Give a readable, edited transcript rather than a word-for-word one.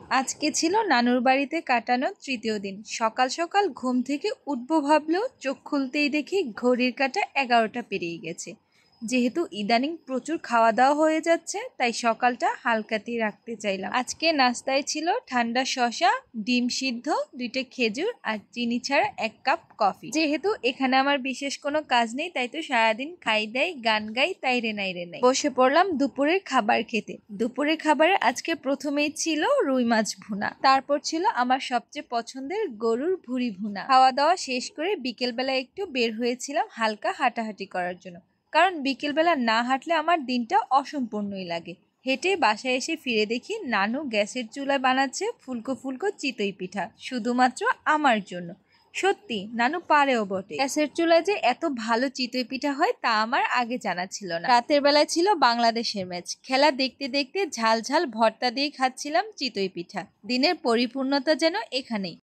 আজকে ছিল নানুর বাড়িতে কাটানো তৃতীয় দিন। সকাল সকাল ঘুম থেকে উঠবো ভাবলেও চোখ খুলতেই দেখি ঘড়ির কাঁটা 11টা পেরিয়ে গেছে। যেহেতু ইদানিং প্রচুর খাওয়া দাওয়া হয়ে যাচ্ছে, তাই সকালটা হালকাতেই রাখতে চাইলাম। আজকে নাস্তায় ছিল ঠান্ডা শসা, ডিম সিদ্ধ, 2টা খেজুর আর চিনি ছাড়া 1 কাপ কফি। যেহেতু এখানে আমার বিশেষ কোনো কাজ নেই, তাই তো সারাদিন খাই দাই গান গাই তাই রে নাই রে নাই। বসে পড়লাম দুপুরের খাবার খেতে। দুপুরের খাবারে আজকে প্রথমেই ছিল রুই মাছ ভুনা, তারপর ছিল আমার সবচেয়ে পছন্দের গরুর ভুঁড়ি ভুনা। খাওয়া দাওয়া শেষ করে বিকেলবেলা একটু বের হয়েছিলাম হালকা হাঁটাহাঁটি করার জন্য, কারণ বিকেলবেলা না হাঁটলে আমার দিনটা অসম্পূর্ণই লাগে। হেঁটে বাসায় এসে ফিরে দেখি নানু গ্যাসের চুলায় বানাচ্ছে ফুলকো ফুলকো চিতই পিঠা, শুধুমাত্র আমার জন্য। সত্যি নানু পারেও বটে। গ্যাসের চুলায় যে এত ভালো চিতই পিঠা হয় তা আমার আগে জানা ছিল না। রাতের বেলায় ছিল বাংলাদেশের ম্যাচ, খেলা দেখতে দেখতে ঝাল ঝাল ভর্তা দিয়ে খাচ্ছিলাম চিতই পিঠা। দিনের পরিপূর্ণতা যেন এখানেই।